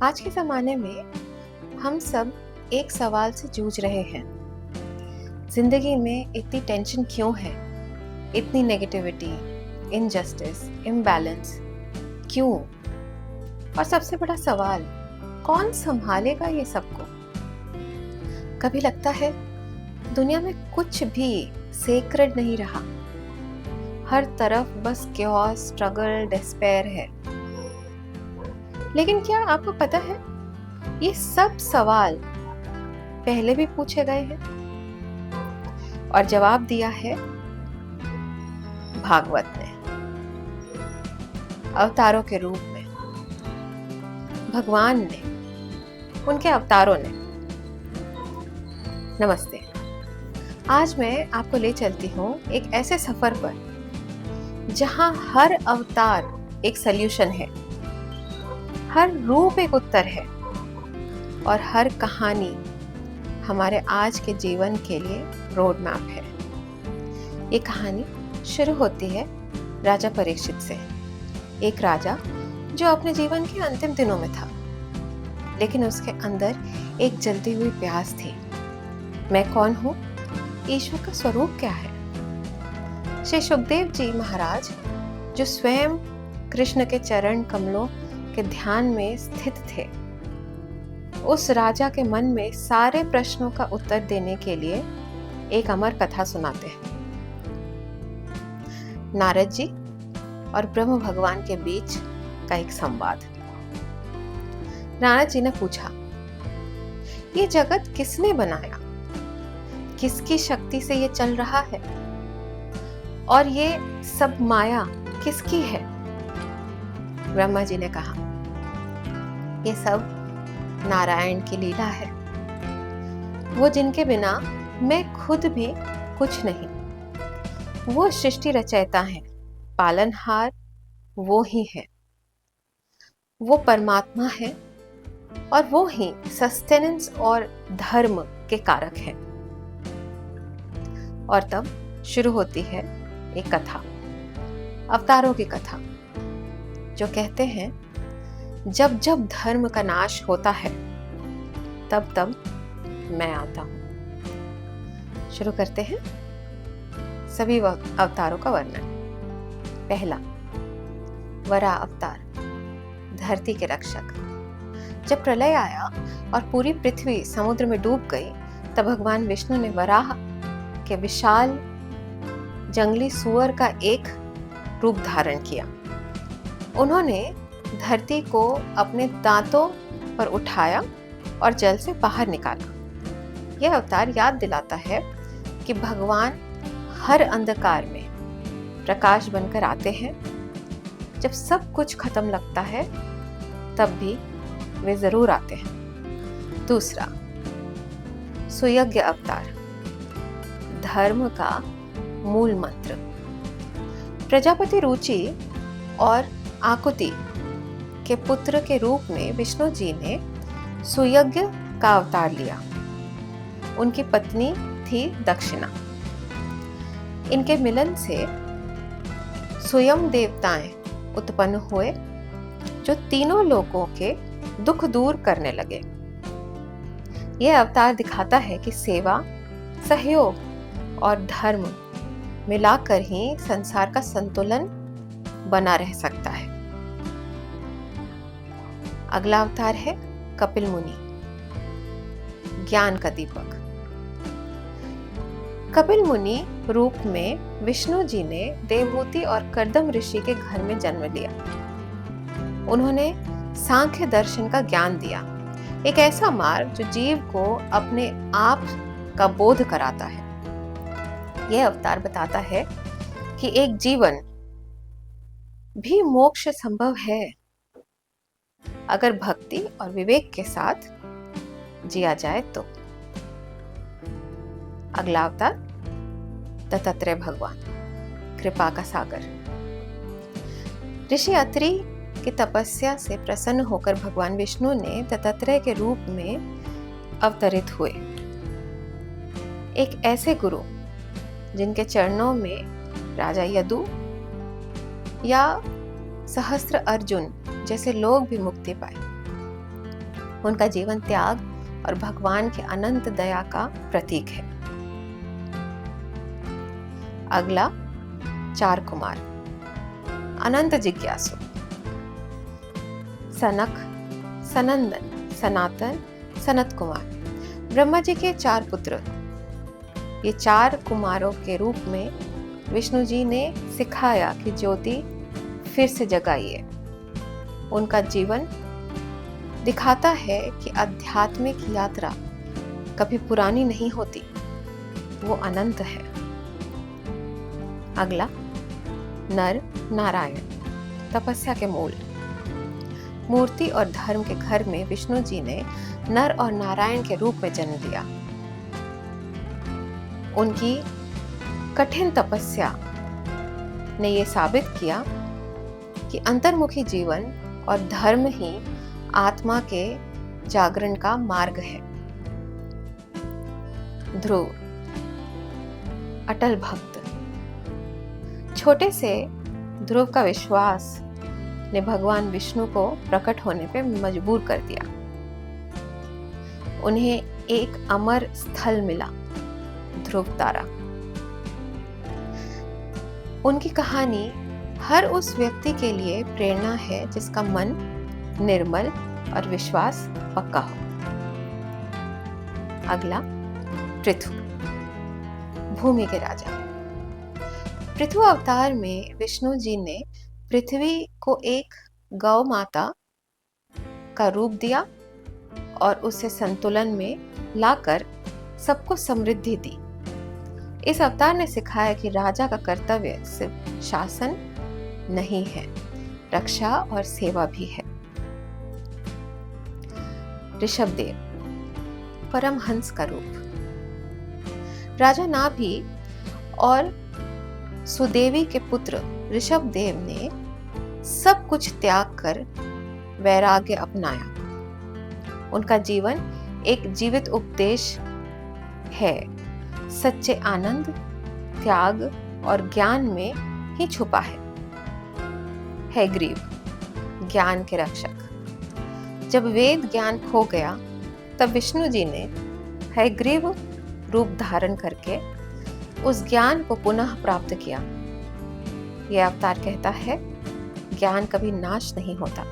आज के ज़माने में हम सब एक सवाल से जूझ रहे हैं। ज़िंदगी में इतनी टेंशन क्यों है? इतनी नेगेटिविटी, इनजस्टिस, इम्बैलेंस क्यों? और सबसे बड़ा सवाल, कौन संभालेगा ये सबको? कभी लगता है दुनिया में कुछ भी सेक्रेड नहीं रहा। हर तरफ बस क्योस, स्ट्रगल, डिस्पेयर है। लेकिन क्या आपको पता है, ये सब सवाल पहले भी पूछे गए हैं और जवाब दिया है भागवत ने, अवतारों के रूप में, भगवान ने, उनके अवतारों ने। नमस्ते। आज मैं आपको ले चलती हूँ एक ऐसे सफर पर जहाँ हर अवतार एक सल्यूशन है, हर रूप एक उत्तर है और हर कहानी हमारे आज के जीवन के लिए रोड मैप है। ये कहानी शुरू होती है राजा परीक्षित से। एक राजा जो अपने जीवन के अंतिम दिनों में था, लेकिन उसके अंदर एक जलती हुई प्यास थी। मैं कौन हूँ? ईश्वर का स्वरूप क्या है? श्री सुखदेव जी महाराज, जो स्वयं कृष्ण के चरण कमलों के ध्यान में स्थित थे, उस राजा के मन में सारे प्रश्नों का उत्तर देने के लिए एक अमर कथा सुनाते हैं। नारद जी और ब्रह्म भगवान के बीच का एक संवाद। नारद जी ने पूछा, ये जगत किसने बनाया? किसकी शक्ति से ये चल रहा है? और ये सब माया किसकी है? ब्रह्मा जी ने कहा, ये सब नारायण की लीला है, वो जिनके बिना मैं खुद भी कुछ नहीं। वो सृष्टि रचयिता हैं, पालनहार वो ही है। वो परमात्मा है और वो ही सस्टेनेंस और धर्म के कारक हैं। और तब शुरू होती है एक कथा, अवतारों की कथा, जो कहते हैं जब जब धर्म का नाश होता है तब तब मैं आता हूं। शुरू करते हैं सभी अवतारों का वर्णन। पहला, वराह अवतार, धरती के रक्षक। जब प्रलय आया और पूरी पृथ्वी समुद्र में डूब गई, तब भगवान विष्णु ने वराह के विशाल जंगली सुअर का एक रूप धारण किया। उन्होंने धरती को अपने दांतों पर उठाया और जल से बाहर निकाला। यह अवतार याद दिलाता है कि भगवान हर अंधकार में प्रकाश बनकर आते हैं। जब सब कुछ खत्म लगता है तब भी वे जरूर आते हैं। दूसरा, सुयज्ञ अवतार, धर्म का मूल मंत्र। प्रजापति रुचि और आकुति के पुत्र के रूप में विष्णु जी ने सुयज्ञ का अवतार लिया। उनकी पत्नी थी दक्षिणा। इनके मिलन से स्वयं देवताएं उत्पन्न हुए, जो तीनों लोगों के दुख दूर करने लगे। यह अवतार दिखाता है कि सेवा, सहयोग और धर्म मिलाकर ही संसार का संतुलन बना रह सकता है। अगला अवतार है कपिल मुनि, ज्ञान का दीपक। कपिल मुनि रूप में विष्णु जी ने देवहूति और कर्दम ऋषि के घर में जन्म लिया। उन्होंने सांख्य दर्शन का ज्ञान दिया, एक ऐसा मार्ग जो जीव को अपने आप का बोध कराता है। यह अवतार बताता है कि एक जीवन भी मोक्ष संभव है, अगर भक्ति और विवेक के साथ जिया जाए तो। अगला अवतार दत्तात्रेय भगवान, कृपा का सागर। ऋषि अत्रि की तपस्या से प्रसन्न होकर भगवान विष्णु ने दत्तात्रेय के रूप में अवतरित हुए। एक ऐसे गुरु जिनके चरणों में राजा यदु या सहस्त्र अर्जुन जैसे लोग भी मुक्ति पाए। उनका जीवन त्याग और भगवान के अनंत दया का प्रतीक है। अगला 4 कुमार, अनंत जिज्ञासु। सनक, सनंदन, सनातन, सनत कुमार, ब्रह्मा जी के 4 पुत्र। ये 4 कुमारों के रूप में विष्णु जी ने सिखाया कि ज्योति फिर से जगाइए। उनका जीवन दिखाता है कि आध्यात्मिक यात्रा कभी पुरानी नहीं होती, वो अनंत है। अगला नर नारायण, तपस्या के मूल। मूर्ति और धर्म के घर में विष्णु जी ने नर और नारायण के रूप में जन्म लिया। उनकी कठिन तपस्या ने ये साबित किया कि अंतर्मुखी जीवन और धर्म ही आत्मा के जागरण का मार्ग है। ध्रुव, अटल भक्त। छोटे से ध्रुव का विश्वास ने भगवान विष्णु को प्रकट होने पे मजबूर कर दिया। उन्हें एक अमर स्थल मिला, ध्रुव तारा। उनकी कहानी हर उस व्यक्ति के लिए प्रेरणा है जिसका मन निर्मल और विश्वास पक्का हो। अगला पृथु, भूमि के राजा। पृथु अवतार में विष्णु जी ने पृथ्वी को एक गौ माता का रूप दिया और उसे संतुलन में लाकर सबको समृद्धि दी। इस अवतार ने सिखाया कि राजा का कर्तव्य सिर्फ शासन नहीं है, रक्षा और सेवा भी है। ऋषभदेव, परमहंस का रूप। राजा नाभि और सुदेवी के पुत्र ऋषभदेव ने सब कुछ त्याग कर वैराग्य अपनाया। उनका जीवन एक जीवित उपदेश है, सच्चे आनंद, त्याग और ज्ञान में ही छुपा है। हयग्रीव, ज्ञान के रक्षक। जब वेद ज्ञान खो गया तब विष्णु जी ने हयग्रीव रूप धारण करके उस ज्ञान को पुनः प्राप्त किया। यह अवतार कहता है, ज्ञान कभी नाश नहीं होता,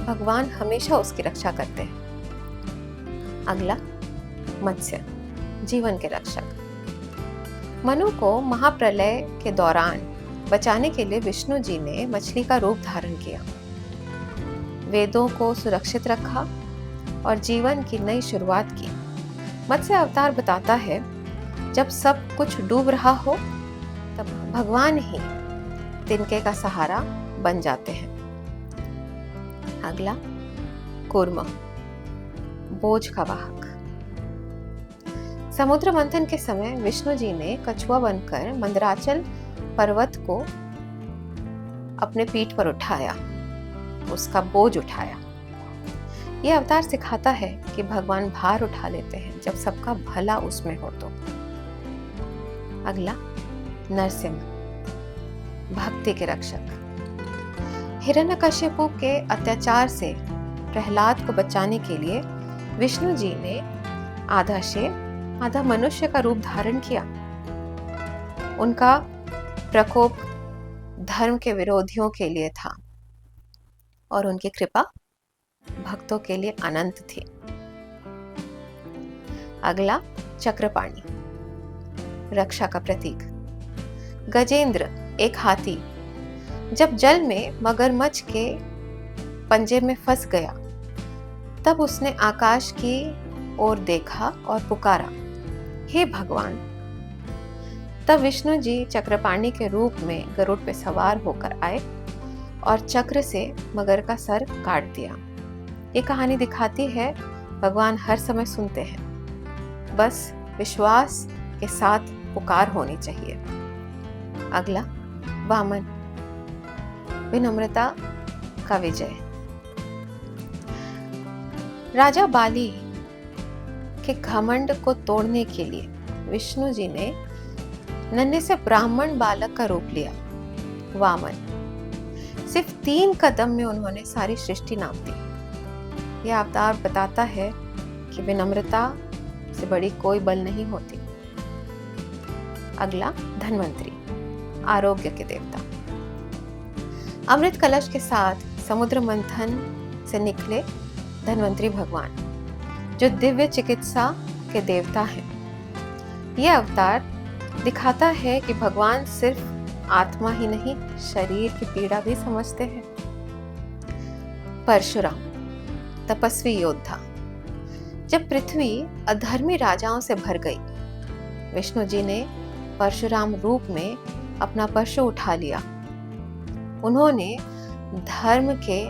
भगवान हमेशा उसकी रक्षा करते हैं। अगला मत्स्य, जीवन के रक्षक। मनु को महाप्रलय के दौरान बचाने के लिए विष्णु जी ने मछली का रूप धारण किया, वेदों को सुरक्षित रखा और जीवन की नई शुरुआत की। मत्स्य अवतार बताता है, जब सब कुछ डूब रहा हो तब भगवान ही तिनके का सहारा बन जाते हैं। अगला कूर्म, बोझ का वाहक। समुद्र मंथन के समय विष्णु जी ने कछुआ बनकर मंदराचल पर्वत को अपने पीठ पर उठाया, उसका बोझ उठाया। यह अवतार सिखाता है कि भगवान भार उठा लेते हैं जब सबका भला उसमें हो तो। अगला नरसिंह, भक्ति के रक्षक। हिरण्यकश्यपु के अत्याचार से प्रहलाद को बचाने के लिए विष्णु जी ने आधा शेर आधा मनुष्य का रूप धारण किया। उनका प्रकोप धर्म के विरोधियों के लिए था और उनकी कृपा भक्तों के लिए अनंत थी। अगला चक्रपाणि, रक्षा का प्रतीक। गजेंद्र, एक हाथी, जब जल में मगरमच्छ के पंजे में फंस गया तब उसने आकाश की ओर देखा और पुकारा, हे भगवान। तब विष्णु जी चक्रपाणि के रूप में गरुड़ पे सवार होकर आए और चक्र से मगर का सर काट दिया। ये कहानी दिखाती है भगवान हर समय सुनते हैं, बस विश्वास के साथ पुकार होनी चाहिए। अगला वामन, विनम्रता का विजय। राजा बाली के घमंड को तोड़ने के लिए विष्णु जी ने नन्हे से ब्राह्मण बालक का रूप लिया, वामन। सिर्फ 3 कदम में उन्होंने सारी सृष्टि नाप दी। यह अवतार बताता है कि विनम्रता से बड़ी कोई बल नहीं होती। अगला, धन्वंतरी, आरोग्य के देवता। अमृत कलश के साथ समुद्र मंथन से निकले धन्वंतरी भगवान, जो दिव्य चिकित्सा के देवता हैं। यह अवतार दिखाता है कि भगवान सिर्फ आत्मा ही नहीं, शरीर की पीड़ा भी समझते हैं। परशुराम, तपस्वी योद्धा। जब पृथ्वी अधर्मी राजाओं से भर गई, विष्णु जी ने परशुराम रूप में अपना परशु उठा लिया। उन्होंने धर्म के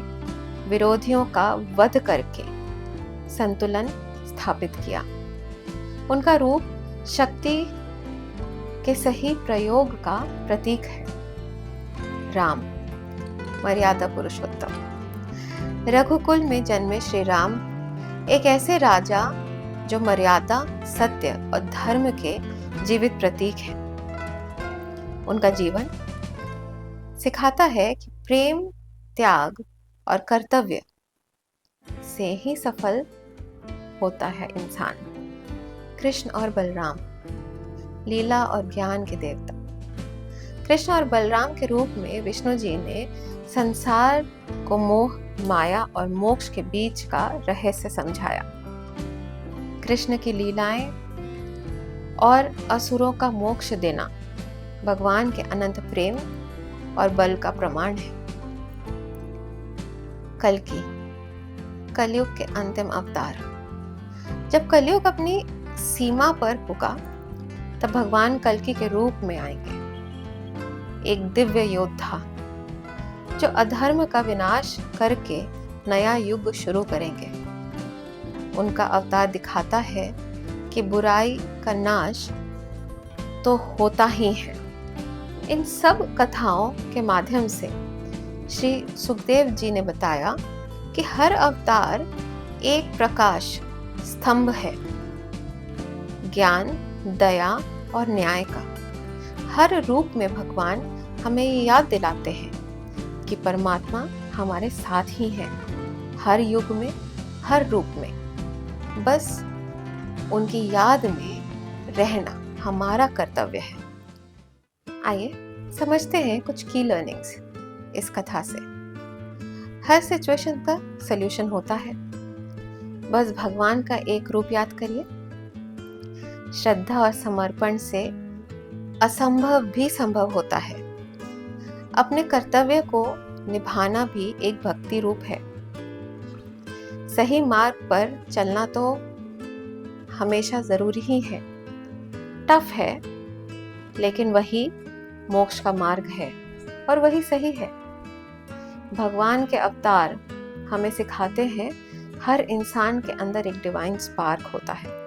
विरोधियों का वध करके संतुलन स्थापित किया। उनका रूप शक्ति के सही प्रयोग का प्रतीक है। राम, मर्यादा पुरुषोत्तम। रघुकुल में जन्मे श्री राम एक ऐसे राजा जो मर्यादा, सत्य और धर्म के जीवित प्रतीक हैं। उनका जीवन सिखाता है कि प्रेम, त्याग और कर्तव्य से ही सफल होता है इंसान। कृष्ण और बलराम, लीला और ज्ञान के देवता। कृष्ण और बलराम के रूप में विष्णु जी ने संसार को मोह, माया और मोक्ष के बीच का रहस्य समझाया। कृष्ण की लीलाएं और असुरों का मोक्ष देना भगवान के अनंत प्रेम और बल का प्रमाण है। कल्कि, कलयुग के अंतिम अवतार। जब कलयुग अपनी सीमा पर पुका, तब भगवान कल्कि के रूप में आएंगे, एक दिव्य योद्धा जो अधर्म का विनाश करके नया युग शुरू करेंगे। उनका अवतार दिखाता है कि बुराई का नाश तो होता ही है। इन सब कथाओं के माध्यम से श्री सुखदेव जी ने बताया कि हर अवतार एक प्रकाश स्तंभ है, ज्ञान, दया और न्याय का। हर रूप में भगवान हमें ये याद दिलाते हैं कि परमात्मा हमारे साथ ही है, हर युग में, हर रूप में। बस उनकी याद में रहना हमारा कर्तव्य है। आइए समझते हैं कुछ की लर्निंग्स इस कथा से। हर सिचुएशन का सलूशन होता है, बस भगवान का एक रूप याद करिए। श्रद्धा और समर्पण से असंभव भी संभव होता है। अपने कर्तव्य को निभाना भी एक भक्ति रूप है। सही मार्ग पर चलना तो हमेशा जरूरी ही है। टफ है, लेकिन वही मोक्ष का मार्ग है और वही सही है। भगवान के अवतार हमें सिखाते हैं हर इंसान के अंदर एक डिवाइन स्पार्क होता है।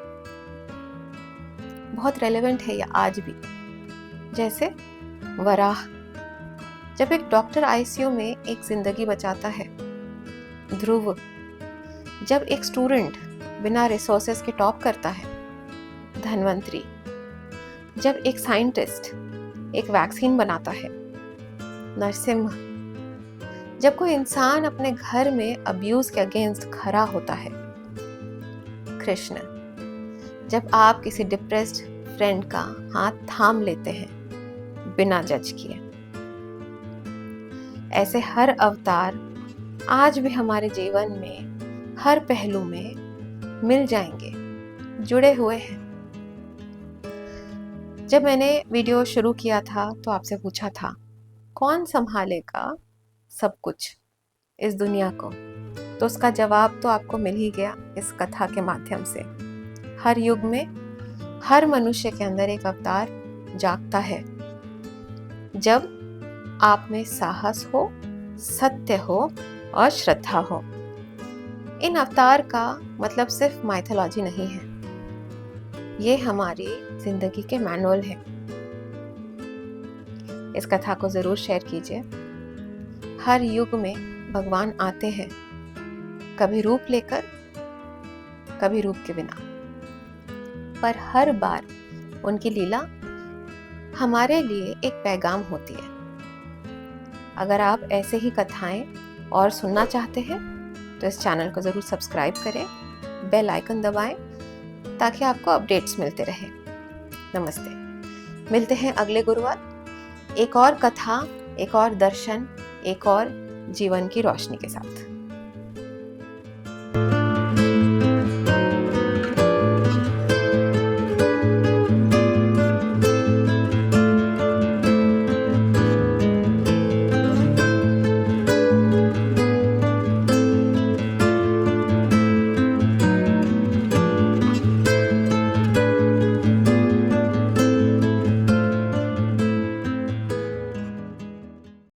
बहुत रेलेवेंट है यह आज भी। जैसे वराह, जब एक डॉक्टर आईसीयू में एक जिंदगी बचाता है। ध्रुव, जब एक स्टूडेंट बिना रिसोर्सेज के टॉप करता है। धन्वंतरी, जब एक साइंटिस्ट एक वैक्सीन बनाता है। नरसिम्हा, जब कोई इंसान अपने घर में अब्यूज के अगेंस्ट खड़ा होता है। कृष्ण, जब आप किसी डिप्रेस्ड फ्रेंड का हाथ थाम लेते हैं बिना जज किए। ऐसे हर अवतार आज भी हमारे जीवन में हर पहलू में मिल जाएंगे, जुड़े हुए हैं। जब मैंने वीडियो शुरू किया था तो आपसे पूछा था कौन संभालेगा सब कुछ इस दुनिया को, तो उसका जवाब तो आपको मिल ही गया इस कथा के माध्यम से। हर युग में हर मनुष्य के अंदर एक अवतार जागता है। जब आप में साहस हो, सत्य हो और श्रद्धा हो। इन अवतार का मतलब सिर्फ माइथोलॉजी नहीं है, ये हमारी जिंदगी के मैनुअल है। इस कथा को जरूर शेयर कीजिए। हर युग में भगवान आते हैं, कभी रूप लेकर, कभी रूप के बिना, पर हर बार उनकी लीला हमारे लिए एक पैगाम होती है। अगर आप ऐसे ही कथाएं और सुनना चाहते हैं तो इस चैनल को ज़रूर सब्सक्राइब करें, बेल आइकन दबाएं ताकि आपको अपडेट्स मिलते रहें। नमस्ते। मिलते हैं अगले गुरुवार एक और कथा, एक और दर्शन, एक और जीवन की रोशनी के साथ।